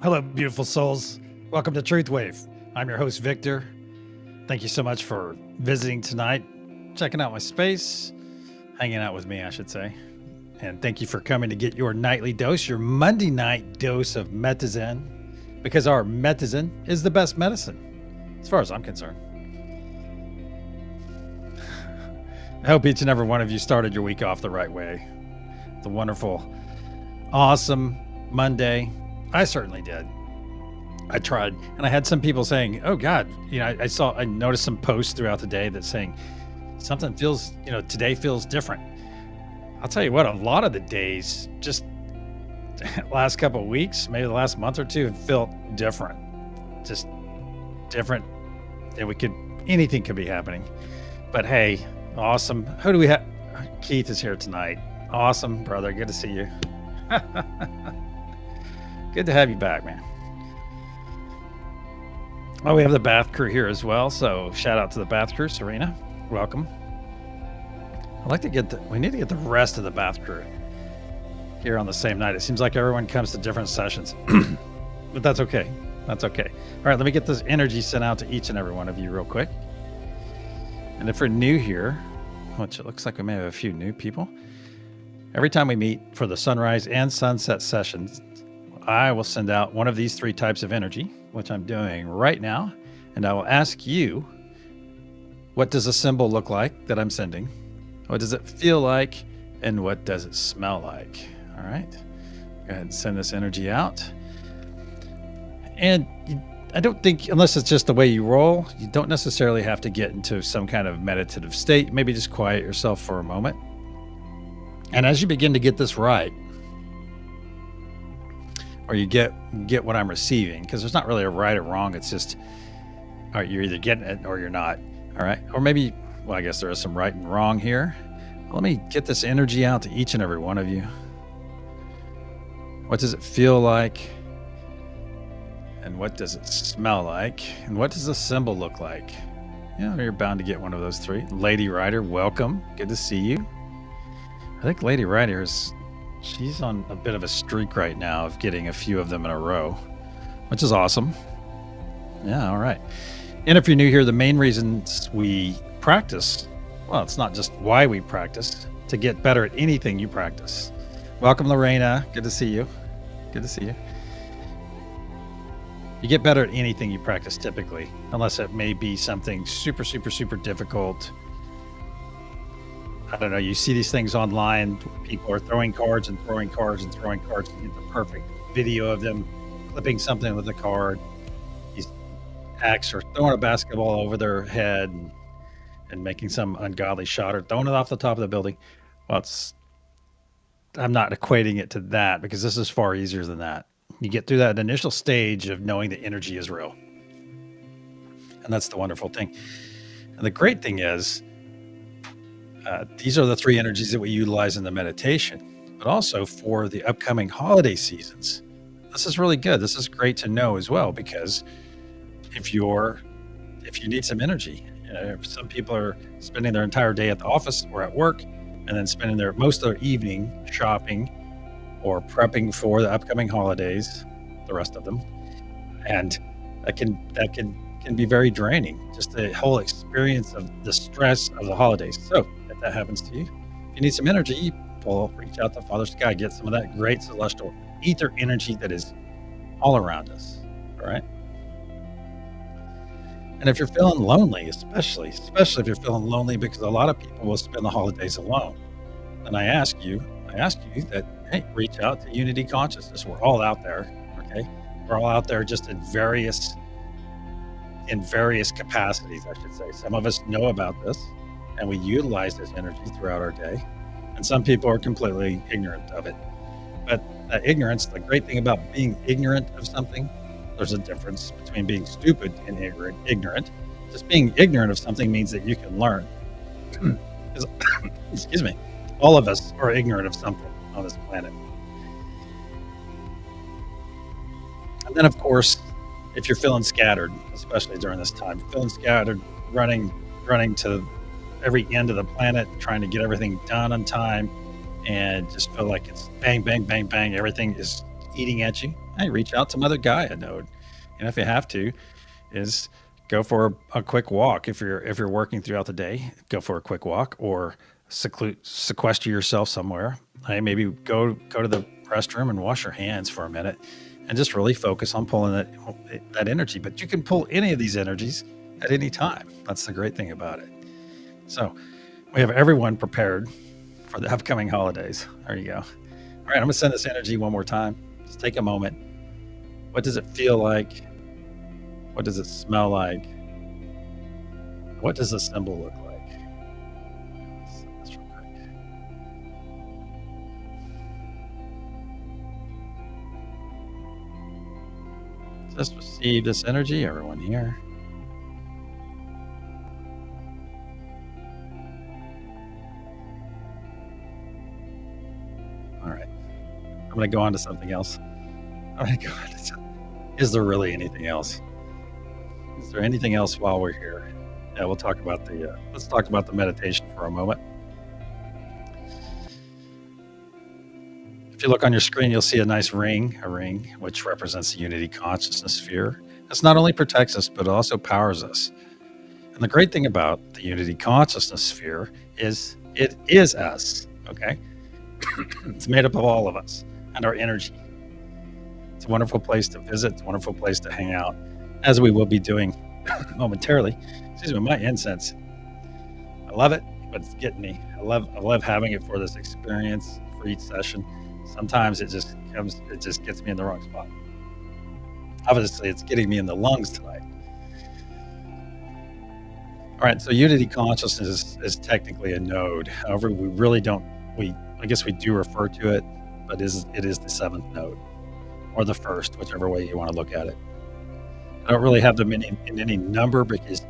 Hello, beautiful souls. Welcome to TruthWave. I'm your host, Victor. Thank you so much for visiting tonight, checking out my space, hanging out with me, I should say. And thank you for coming to get your nightly dose, your Monday night dose of Metazen, because our Metazen is the best medicine, as far as I'm concerned. I hope each and every one of you started your week off the right way. It's a wonderful, awesome Monday. I certainly did. I tried, and I had some people saying, "Oh God, I noticed some posts throughout the day that saying something feels, today feels different." I'll tell you what, a lot of the days, just last couple of weeks, maybe the last month or two, have felt different, just different. Anything could be happening, but hey, awesome. Who do we have? Keith is here tonight. Awesome, brother. Good to see you. Good to have you back, man. Oh, we have the bath crew here as well. So shout out to the bath crew. Serena, welcome. I'd like to we need to get the rest of the bath crew here on the same night. It seems like everyone comes to different sessions, but that's okay. That's okay. All right, let me get this energy sent out to each and every one of you real quick. And if you're new here, which it looks like we may have a few new people, every time we meet for the sunrise and sunset sessions, I will send out one of these three types of energy, which I'm doing right now. And I will ask you, what does a symbol look like that I'm sending? What does it feel like? And what does it smell like? All right. Go ahead and send this energy out. And I don't think, unless it's just the way you roll, you don't necessarily have to get into some kind of meditative state. Maybe just quiet yourself for a moment. And as you begin to get this right, or you get what I'm receiving, because there's not really a right or wrong. It's just, all right, you're either getting it or you're not. All right. Or maybe, well, I guess there is some right and wrong here. Let me get this energy out to each and every one of you. What does it feel like? And what does it smell like? And what does the symbol look like? Yeah, you're bound to get one of those three. Lady Rider, welcome. Good to see you. I think Lady Rider she's on a bit of a streak right now of getting a few of them in a row, which is awesome. Yeah, all right. And if you're new here, the main reasons we practice, well, it's not just why we practice, to get better at anything you practice. Welcome, Lorena. Good to see you. Good to see you. You get better at anything you practice typically, unless it may be something super, super, super difficult. I don't know. You see these things online. People are throwing cards and throwing cards and throwing cards to get the perfect video of them clipping something with a card. These acts are throwing a basketball over their head and making some ungodly shot or throwing it off the top of the building. Well, I'm not equating it to that, because this is far easier than that. You get through that initial stage of knowing the energy is real. And that's the wonderful thing. And the great thing is, these are the three energies that we utilize in the meditation, but also for the upcoming holiday seasons. This is really good. This is great to know as well, because if you need some energy, some people are spending their entire day at the office or at work, and then spending most of their evening shopping or prepping for the upcoming holidays, the rest of them, and that can be very draining. Just the whole experience of the stress of the holidays. So if that happens to you, if you need some energy, reach out to Father Sky, get some of that great celestial ether energy that is all around us. All right. And if you're feeling lonely, especially if you're feeling lonely, because a lot of people will spend the holidays alone, then I ask you that, hey, reach out to Unity Consciousness. We're all out there. Okay. We're all out there just in various capacities, I should say. Some of us know about this and we utilize this energy throughout our day. And some people are completely ignorant of it. But that ignorance, the great thing about being ignorant of something, there's a difference between being stupid and ignorant. Just being ignorant of something means that you can learn. Excuse me. All of us are ignorant of something on this planet. And then, of course, if you're feeling scattered, especially during this time, feeling scattered, running to every end of the planet, trying to get everything done on time, and just feel like it's bang, bang, bang, bang, everything is eating at you. Hey, reach out to Mother Gaia node. And if you have to, is go for a quick walk. If you're working throughout the day, go for a quick walk or sequester yourself somewhere. Hey, maybe go to the restroom and wash your hands for a minute and just really focus on pulling that energy. But you can pull any of these energies at any time. That's the great thing about it. So we have everyone prepared for the upcoming holidays. There you go. All right, I'm going to send this energy one more time. Just take a moment. What does it feel like? What does it smell like? What does the symbol look like? Let's send this real quick. Just receive this energy, everyone here. All right. I'm going to go on to something else. Is there really anything else? Is there anything else while we're here? Yeah, we'll talk about let's talk about the meditation for a moment. If you look on your screen, you'll see a nice ring, which represents the unity consciousness sphere. This not only protects us, but it also powers us. And the great thing about the unity consciousness sphere is it is us, okay? It's made up of all of us and our energy. It's a wonderful place to visit. It's a wonderful place to hang out, as we will be doing momentarily. Excuse me, my incense. I love it, but it's getting me. I love having it for this experience for each session. Sometimes it just gets me in the wrong spot. Obviously, it's getting me in the lungs tonight. All right, so unity consciousness is technically a node. However, we really don't. I guess we do refer to it, but it is the seventh node, or the first, whichever way you want to look at it. I don't really have them in any number because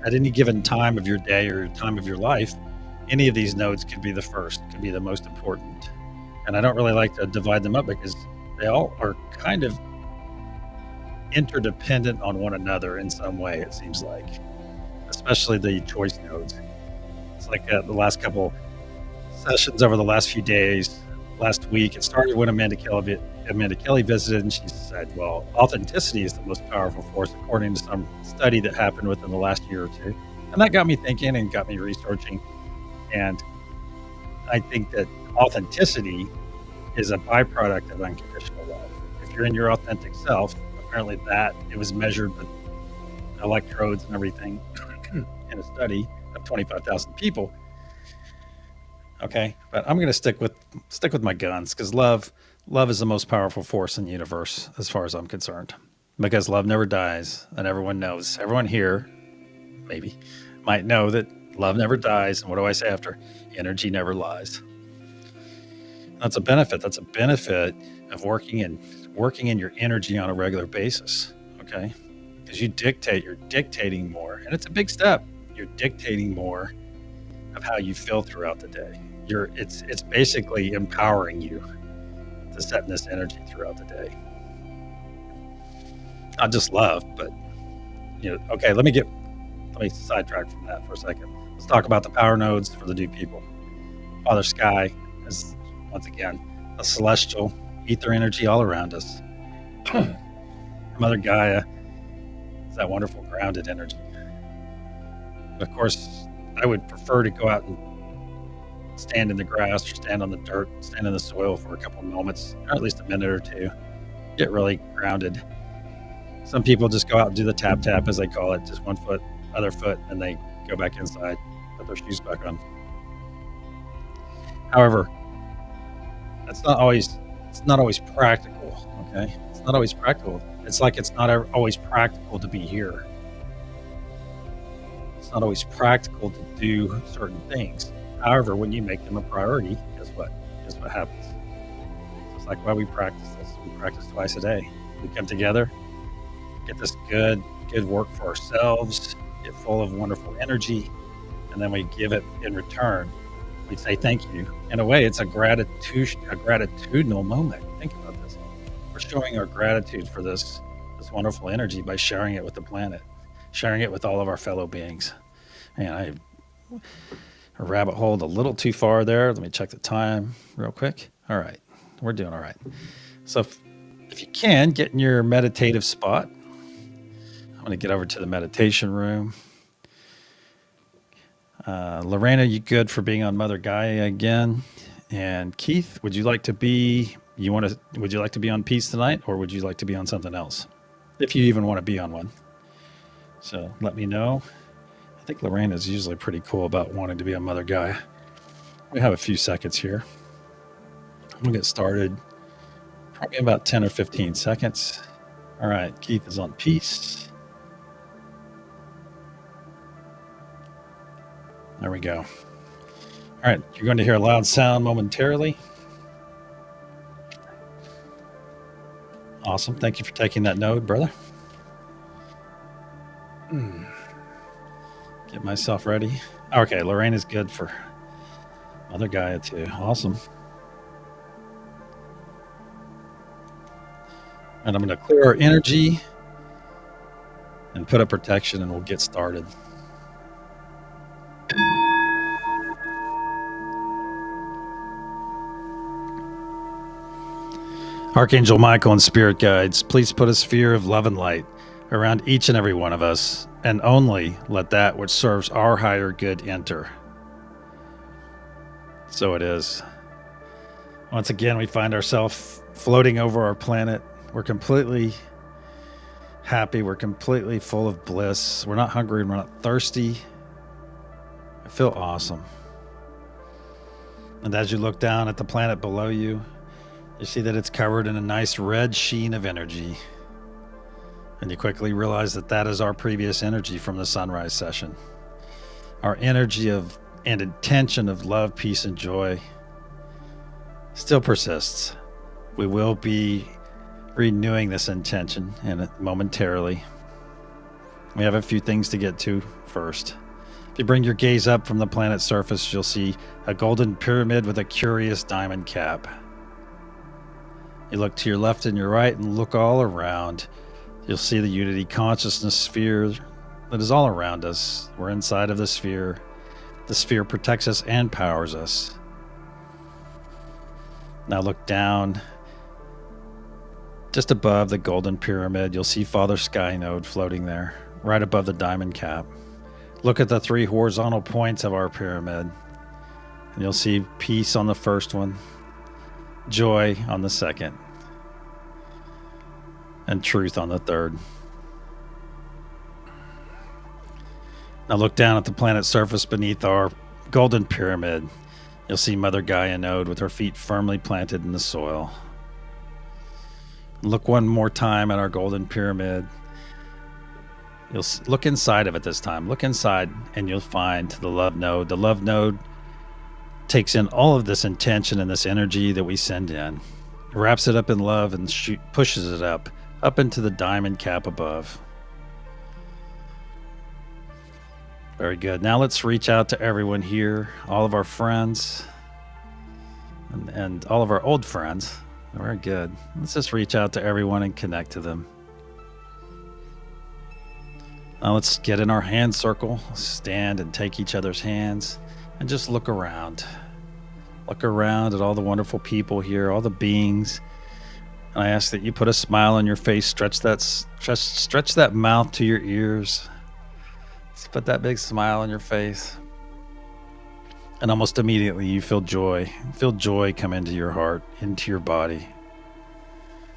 at any given time of your day or time of your life, any of these nodes could be the first, could be the most important. And I don't really like to divide them up because they all are kind of interdependent on one another in some way, it seems like, especially the choice nodes. It's like the last couple sessions over the last few days, last week, it started when Amanda Kelly visited, and she said, well, authenticity is the most powerful force according to some study that happened within the last year or two. And that got me thinking and got me researching. And I think that authenticity is a byproduct of unconditional love. If you're in your authentic self, apparently that it was measured with electrodes and everything in a study of 25,000 people. Okay, but I'm going to stick with my guns because love is the most powerful force in the universe as far as I'm concerned. Because love never dies, and everyone knows. Everyone here, maybe, might know that love never dies. And what do I say after? Energy never lies. That's a benefit. That's a benefit of working in your energy on a regular basis. Okay, because you're dictating more, and it's a big step. You're dictating more of how you feel throughout the day. It's basically empowering you to set in this energy throughout the day. Not just love, but okay, let me sidetrack from that for a second. Let's talk about the power nodes for the new people. Father Sky is once again a celestial ether energy all around us. Mother Gaia is that wonderful grounded energy. And of course, I would prefer to go out and stand in the grass or stand on the dirt, stand in the soil for a couple of moments, or at least a minute or two, get really grounded. Some people just go out and do the tap tap, as they call it, just one foot, other foot, and they go back inside, put their shoes back on. However, it's not always practical, okay? It's not always practical. It's like it's not always practical to be here. It's not always practical to do certain things. However, when you make them a priority, guess what? Guess what happens? It's like why we practice this. We practice twice a day. We come together, get this good work for ourselves, get full of wonderful energy, and then we give it in return. We say thank you. In a way, it's a gratitudinal moment. Think about this. We're showing our gratitude for this wonderful energy by sharing it with the planet, sharing it with all of our fellow beings. Man, I rabbit holed a little too far there. Let me check the time real quick. All right, we're doing all right. So if If you can, get in your meditative spot. I'm going to get over to the meditation room. Lorena, you good for being on Mother Gaia again? And Keith, would you like to be on peace tonight, or would you like to be on something else? If you even want to be on one. So let me know. I think Lorena is usually pretty cool about wanting to be on Mother Gaia. We have a few seconds here. We'll get started probably about 10 or 15 seconds. All right, Keith is on peace. There we go. All right, you're going to hear a loud sound momentarily. Awesome. Thank you for taking that node, brother. Get myself ready. Okay, Lorraine is good for Mother Gaia too. Awesome. And I'm going to clear our energy and put up protection, and we'll get started. Archangel Michael and Spirit Guides, please put a sphere of love and light around each and every one of us, and only let that which serves our higher good enter. So it is. Once again, we find ourselves floating over our planet. We're completely happy. We're completely full of bliss. We're not hungry. We're not thirsty. I feel awesome. And as you look down at the planet below you, you see that it's covered in a nice red sheen of energy. And you quickly realize that that is our previous energy from the sunrise session. Our energy of and intention of love, peace, and joy still persists. We will be renewing this intention momentarily. We have a few things to get to first. If you bring your gaze up from the planet's surface, you'll see a golden pyramid with a curious diamond cap. You look to your left and your right and look all around. You'll see the unity consciousness sphere that is all around us. We're inside of the sphere. The sphere protects us and powers us. Now look down. Just above the golden pyramid, you'll see Father Sky Node floating there, right above the diamond cap. Look at the 3 horizontal points of our pyramid, and you'll see peace on the first one, joy on the second, and truth on the third. Now look down at the planet's surface beneath our golden pyramid. You'll see Mother Gaia Node with her feet firmly planted in the soil. Look one more time at our golden pyramid. You'll look inside of it this time. Look inside and you'll find the love node. The love node takes in all of this intention and this energy that we send in, wraps it up in love, and pushes it up into the diamond cap above. Very good. Now let's reach out to everyone here, all of our friends and all of our old friends. Very good. Let's just reach out to everyone and connect to them. Now let's get in our hand circle, stand and take each other's hands, and just look around. Look around at all the wonderful people here, all the beings. And I ask that you put a smile on your face, stretch that mouth to your ears. Just put that big smile on your face. And almost immediately you feel joy. Feel joy come into your heart, into your body.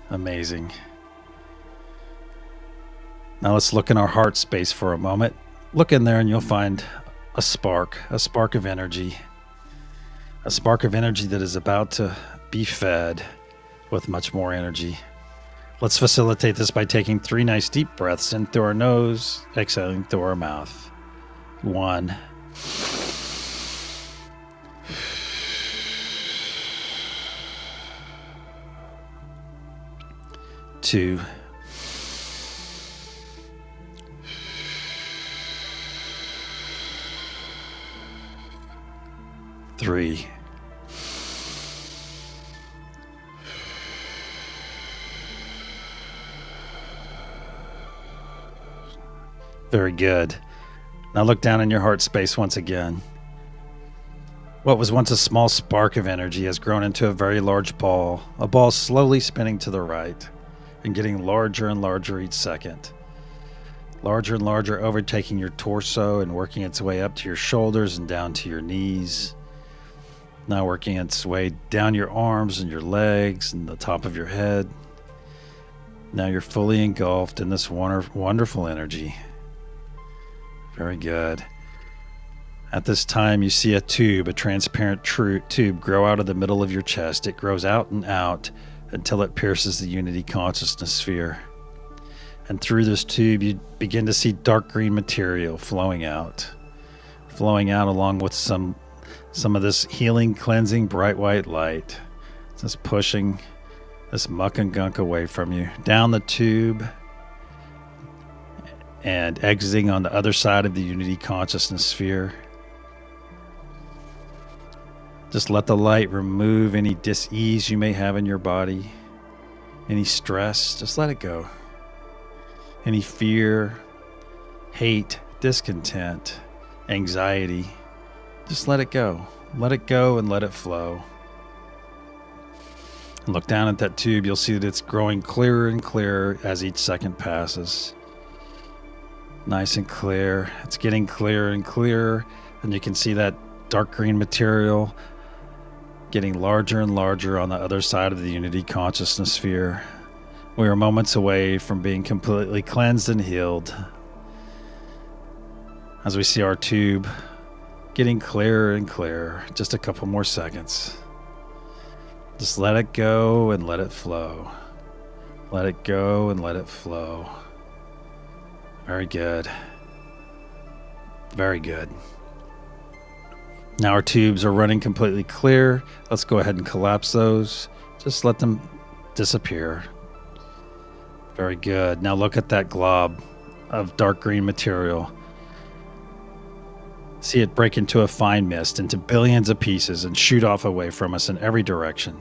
Amazing. Now let's look in our heart space for a moment. Look in there and you'll find a spark of energy. A spark of energy that is about to be fed with much more energy. Let's facilitate this by taking 3 nice deep breaths in through our nose, exhaling through our mouth. 1. 2. 3. Very good. Now look down in your heart space once again. What was once a small spark of energy has grown into a very large ball, a ball slowly spinning to the right. and getting larger and larger each second. Larger and larger, overtaking your torso and working its way up to your shoulders and down to your knees. Now working its way down your arms and your legs and the top of your head. Now you're fully engulfed in this wonderful energy. Very good. At this time, you see a transparent tube grow out of the middle of your chest. It grows out and out until it pierces the unity consciousness sphere. And through this tube, you begin to see dark green material flowing out along with some of this healing, cleansing, bright white light. Just pushing this muck and gunk away from you, down the tube, and exiting on the other side of the unity consciousness sphere. Just let the light remove any dis-ease you may have in your body, any stress, just let it go. Any fear, hate, discontent, anxiety, just let it go. Let it go and let it flow. And look down at that tube, you'll see that it's growing clearer and clearer as each second passes. Nice and clear. It's getting clearer and clearer, and you can see that dark green material getting larger and larger on the other side of the unity consciousness sphere. We are moments away from being completely cleansed and healed. As we see our tube getting clearer and clearer, just a couple more seconds. Just let it go and let it flow. Let it go and let it flow. Very good. Very good. Now our tubes are running completely clear. Let's go ahead and collapse those. Just let them disappear. Very good. Now look at that glob of dark green material. See it break into a fine mist, into billions of pieces, and shoot off away from us in every direction.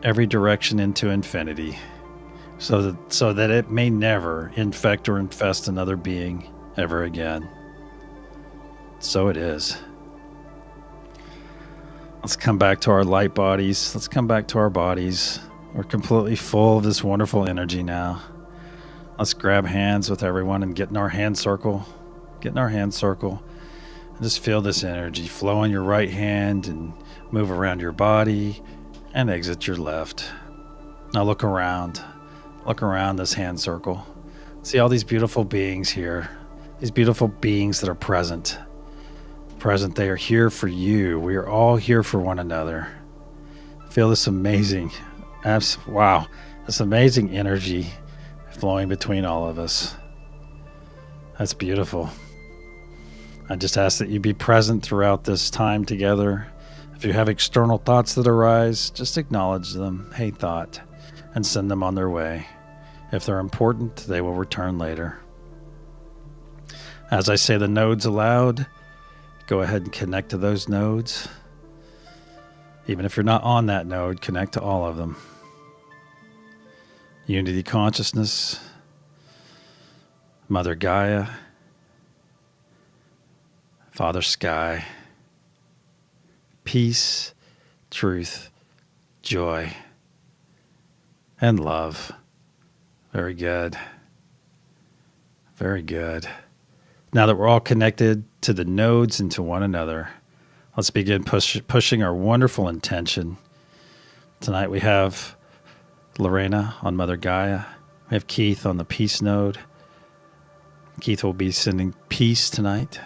Every direction into infinity. So that it may never infect or infest another being ever again. So it is. Let's come back to our light bodies. Let's come back to our bodies. We're completely full of this wonderful energy now. Let's grab hands with everyone and get in our hand circle. Get in our hand circle. And just feel this energy flow in your right hand and move around your body and exit your left. Now look around. Look around this hand circle. See all these beautiful beings here. These beautiful beings that are present. They are here for you. We are all here for one another. Feel this amazing, this amazing energy flowing between all of us. That's beautiful. I just ask that you be present throughout this time together. If you have external thoughts that arise, just acknowledge them. Hey, thought, and send them on their way. If they're important, they will return later. As I say the nodes aloud, go ahead and connect to those nodes. Even if you're not on that node, connect to all of them. Unity consciousness, Mother Gaia, Father Sky, peace, truth, joy, and love. Very good. Very good. Now that we're all connected to the nodes and to one another, let's begin pushing our wonderful intention. Tonight we have Lorena on Mother Gaia. We have Keith on the peace node. Keith will be sending peace tonight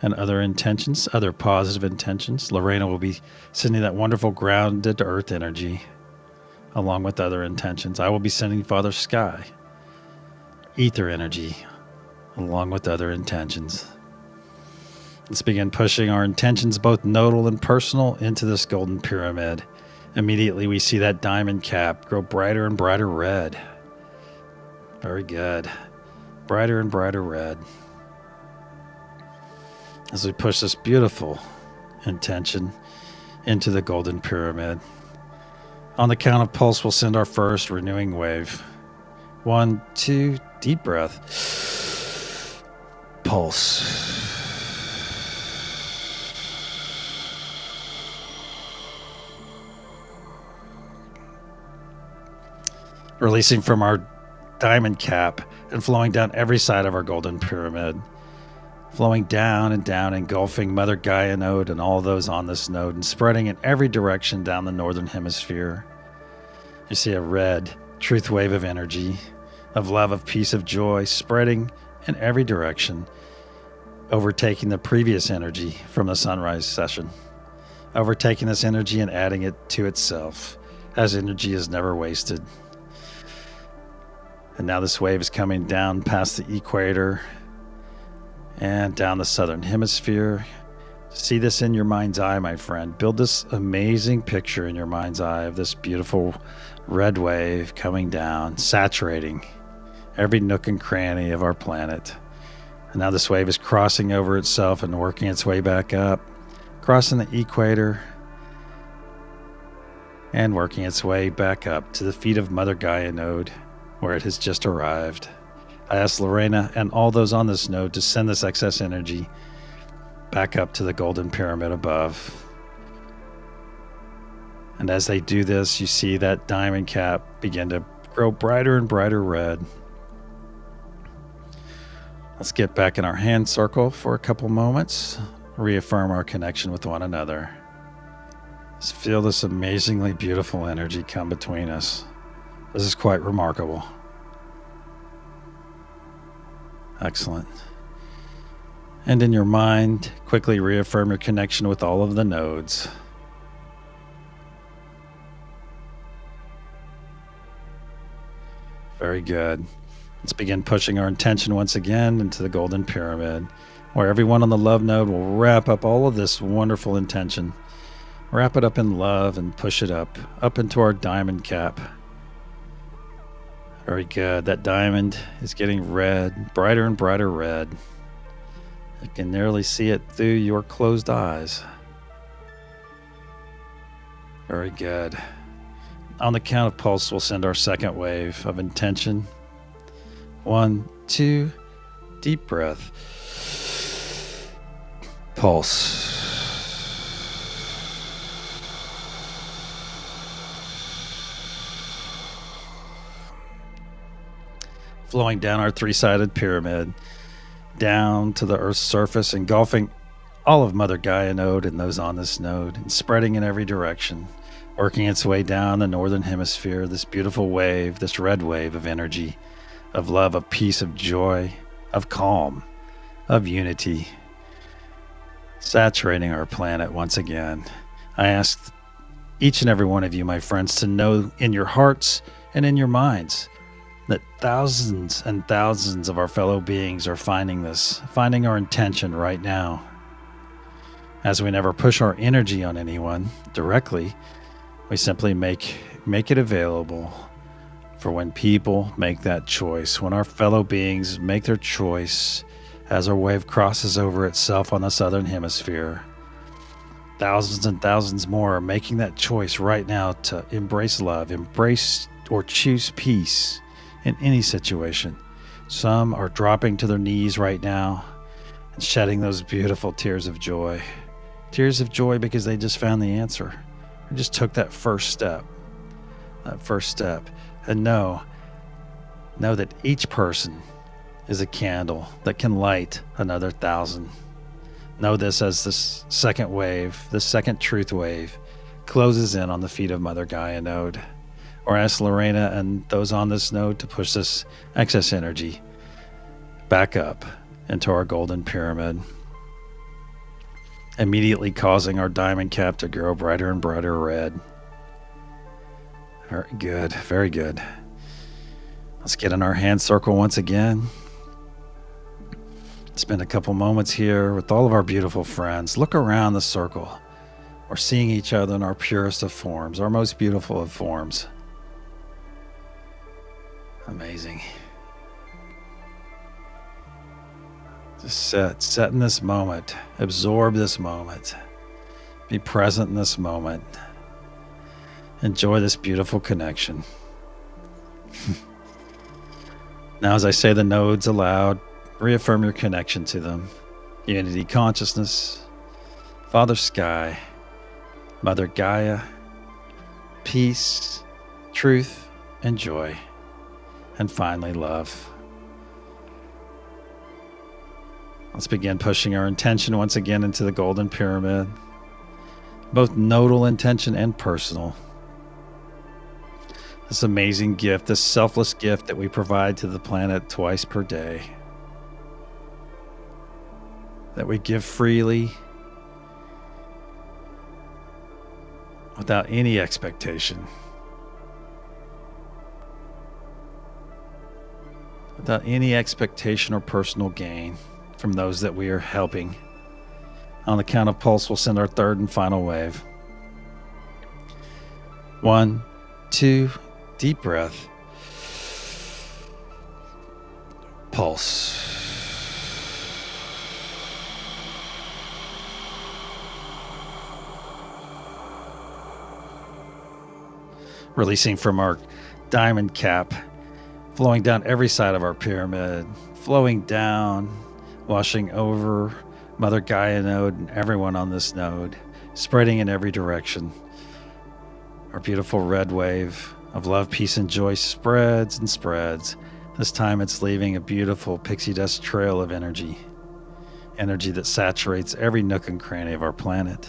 and other intentions, other positive intentions. Lorena will be sending that wonderful grounded earth energy along with other intentions. I will be sending Father Sky ether energy along with other intentions. Let's begin pushing our intentions, both nodal and personal, into this golden pyramid. Immediately we see that diamond cap grow brighter and brighter red. Very good. Brighter and brighter red. As we push this beautiful intention into the golden pyramid. On the count of pulse, we'll send our first renewing wave. 1, 2, deep breath. Pulse. releasing from our diamond cap and flowing down every side of our golden pyramid, flowing down and down, engulfing Mother Gaia node and all those on this node, and spreading in every direction down the northern hemisphere. You see a red truth wave of energy, of love, of peace, of joy, spreading in every direction, overtaking the previous energy from the sunrise session, overtaking this energy and adding it to itself, as energy is never wasted. And now this wave is coming down past the equator and down the southern hemisphere. See this in your mind's eye, my friend. Build this amazing picture in your mind's eye of this beautiful red wave coming down, saturating every nook and cranny of our planet. And now this wave is crossing over itself and working its way back up, crossing the equator and working its way back up to the feet of Mother Gaia node, where it has just arrived. I asked Lorena and all those on this node to send this excess energy back up to the golden pyramid above. And as they do this, you see that diamond cap begin to grow brighter and brighter red. Let's get back in our hand circle for a couple moments, reaffirm our connection with one another. Just feel this amazingly beautiful energy come between us. This is quite remarkable. Excellent. And in your mind, quickly reaffirm your connection with all of the nodes. Very good. Let's begin pushing our intention once again into the golden pyramid, where everyone on the love node will wrap up all of this wonderful intention. Wrap it up in love and push it up into our diamond cap. Very good. That diamond is getting red, brighter and brighter red. You can nearly see it through your closed eyes. Very good. On the count of pulse, we'll send our second wave of intention. 1, 2, deep breath. Pulse. Flowing down our three-sided pyramid, down to the Earth's surface, engulfing all of Mother Gaia node and those on this node, and spreading in every direction, working its way down the northern hemisphere, this beautiful wave, this red wave of energy, of love, of peace, of joy, of calm, of unity, saturating our planet once again. I ask each and every one of you, my friends, to know in your hearts and in your minds that thousands and thousands of our fellow beings are finding our intention right now. As we never push our energy on anyone directly, we simply make it available for when people make that choice, when our fellow beings make their choice as our wave crosses over itself on the southern hemisphere. Thousands and thousands more are making that choice right now to embrace love, embrace or choose peace in any situation. Some are dropping to their knees right now and shedding those beautiful tears of joy. Tears of joy because they just found the answer. They just took that first step. And know that each person is a candle that can light another 1,000. Know this as this second wave, this second truth wave, closes in on the feet of Mother Gaia node. Or ask Lorena and those on this node to push this excess energy back up into our golden pyramid, immediately causing our diamond cap to grow brighter and brighter red. Very good, very good. Let's get in our hand circle once again. Spend a couple moments here with all of our beautiful friends. Look around the circle. We're seeing each other in our purest of forms, our most beautiful of forms. Amazing. Just set in this moment. Absorb this moment. Be present in this moment. Enjoy this beautiful connection. Now, as I say the nodes aloud, reaffirm your connection to them. Unity consciousness, Father Sky, Mother Gaia, peace, truth, and joy. and finally love. Let's begin pushing our intention once again into the golden pyramid, both nodal intention and personal. This amazing gift, this selfless gift that we provide to the planet twice per day, that we give freely without any expectation, without any expectation or personal gain from those that we are helping. On the count of pulse, we'll send our third and final wave. 1, 2, deep breath. Pulse. Releasing from our diamond cap, flowing down every side of our pyramid, flowing down, washing over Mother Gaia node and everyone on this node, spreading in every direction. Our beautiful red wave of love, peace, and joy spreads and spreads. This time it's leaving a beautiful pixie dust trail of energy that saturates every nook and cranny of our planet,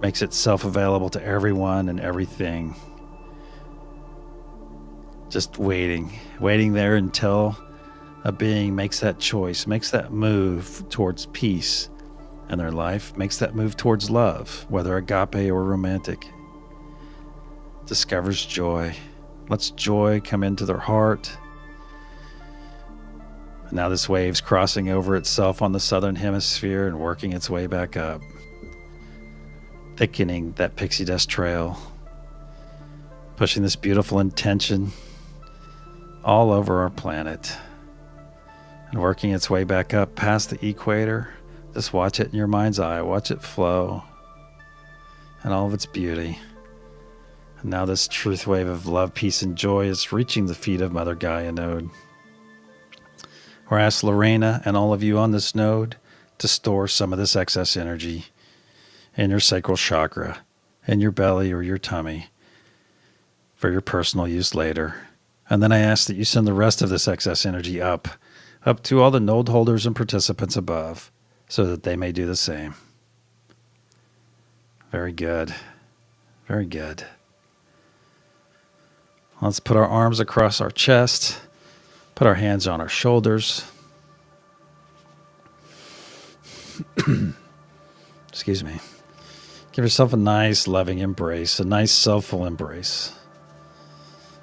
makes itself available to everyone and everything. Just waiting there until a being makes that choice, makes that move towards peace in their life, makes that move towards love, whether agape or romantic, discovers joy, lets joy come into their heart. Now this wave's crossing over itself on the southern hemisphere and working its way back up, thickening that pixie dust trail, pushing this beautiful intention all over our planet and working its way back up past the equator. Just watch it in your mind's eye, watch it flow and all of its beauty. And now this truth wave of love, peace, and joy is reaching the feet of Mother Gaia node. We're asked Lorena and all of you on this node to store some of this excess energy in your sacral chakra, in your belly or your tummy for your personal use later. And then I ask that you send the rest of this excess energy up to all the node holders and participants above so that they may do the same. Very good. Very good. Let's put our arms across our chest, put our hands on our shoulders. Excuse me. Give yourself a nice loving embrace, a nice selfful embrace.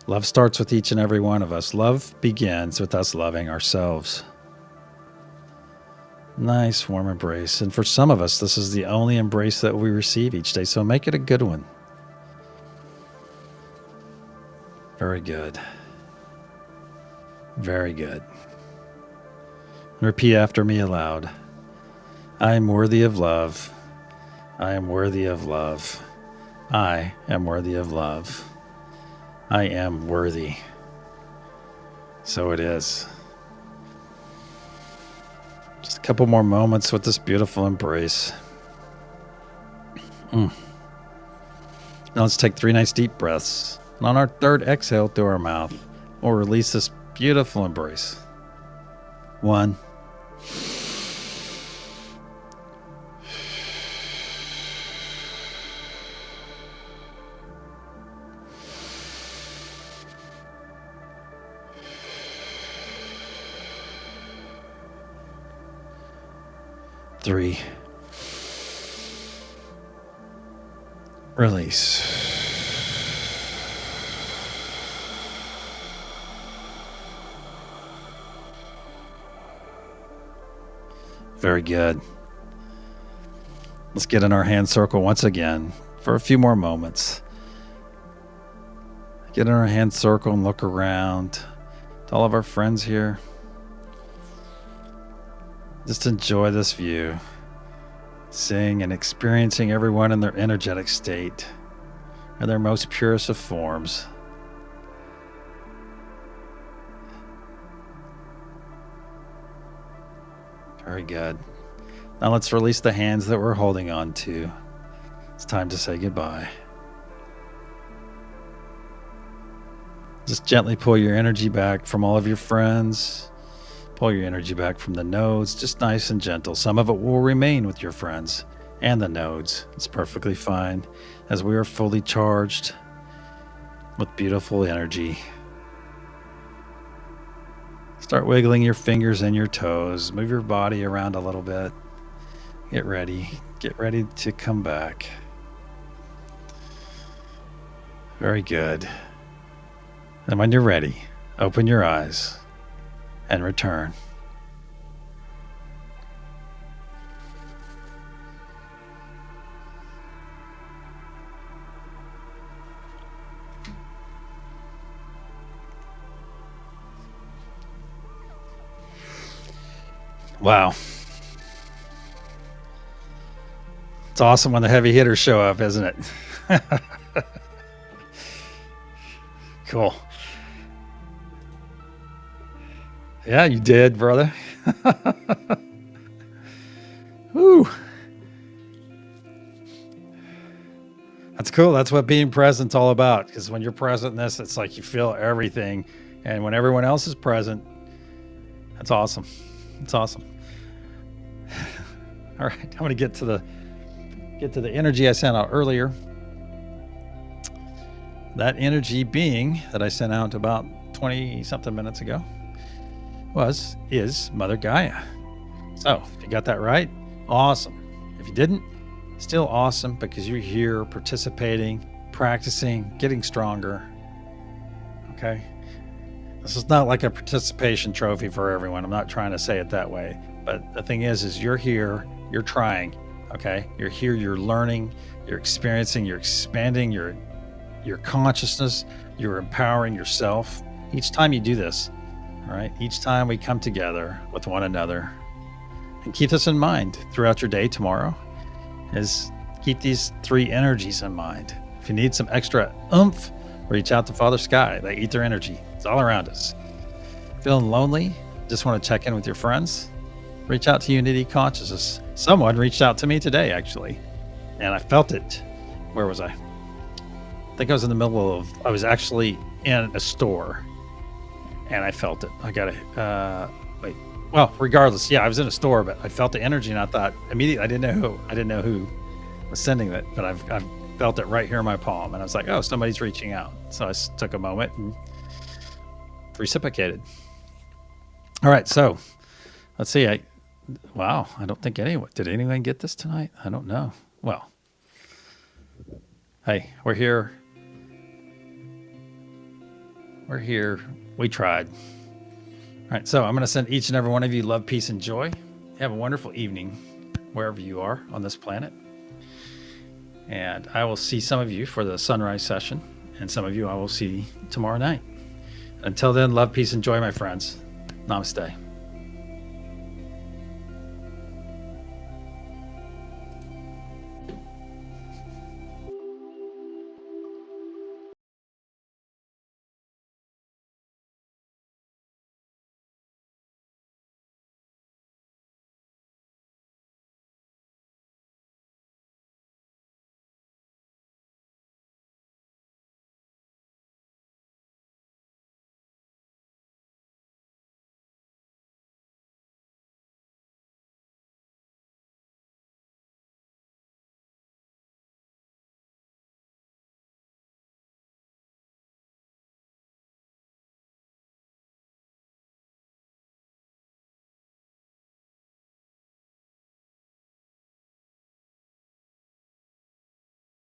Love starts with each and every one of us. Love begins with us loving ourselves. Nice warm embrace. And for some of us, this is the only embrace that we receive each day, so make it a good one. Very good. Very good. Repeat after me aloud. I am worthy of love. I am worthy of love. I am worthy of love. I am worthy. So it is. Just a couple more moments with this beautiful embrace. Now let's take 3 nice deep breaths. And on our third exhale through our mouth, we'll release this beautiful embrace. 1. 3. Release. Very good. Let's get in our hand circle once again for a few more moments. Get in our hand circle and look around to all of our friends here. Just enjoy this view, seeing and experiencing everyone in their energetic state, in their most purest of forms. Very good. Now let's release the hands that we're holding on to. It's time to say goodbye. Just gently pull your energy back from all of your friends. Pull your energy back from the nodes, just nice and gentle. Some of it will remain with your friends and the nodes. It's perfectly fine as we are fully charged with beautiful energy. Start wiggling your fingers and your toes. Move your body around a little bit. Get ready. Get ready to come back. Very good. And when you're ready, open your eyes and return. Wow. It's awesome when the heavy hitters show up, isn't it? Cool. Yeah, you did, brother. Woo. That's cool. That's what being present's all about. Because when you're present in this, it's like you feel everything. And when everyone else is present, that's awesome. It's awesome. All right, I'm going to get to the energy I sent out earlier. That energy being that I sent out about 20 something minutes ago is Mother Gaia. So if you got that right, awesome. If you didn't, still awesome, because you're here participating, practicing, getting stronger. Okay. This is not like a participation trophy for everyone. I'm not trying to say it that way. But the thing is you're here, you're trying. Okay. You're here, you're learning, you're experiencing, you're expanding your consciousness, you're empowering yourself. Each time you do this, all right, each time we come together with one another, and keep this in mind throughout your day tomorrow, is keep these three energies in mind. If you need some extra oomph, reach out to Father Sky. They eat their energy. It's all around us. Feeling lonely? Just want to check in with your friends? Reach out to Unity Consciousness. Someone reached out to me today, actually, and I felt it. Where was I? I think I was in the middle of, I was actually in a store and I felt it. I got to, well, regardless. Yeah, I was in a store, but I felt the energy and I thought immediately, I didn't know who was sending it, but I've felt it right here in my palm. And I was like, oh, somebody's reaching out. So I took a moment and reciprocated. All right. So let's see. I don't think did anyone get this tonight? I don't know. Well, hey, we're here. We tried. All right, so I'm going to send each and every one of you love, peace, and joy. Have a wonderful evening wherever you are on this planet. And I will see some of you for the sunrise session, and some of you I will see tomorrow night. Until then, love, peace, and joy, my friends. Namaste.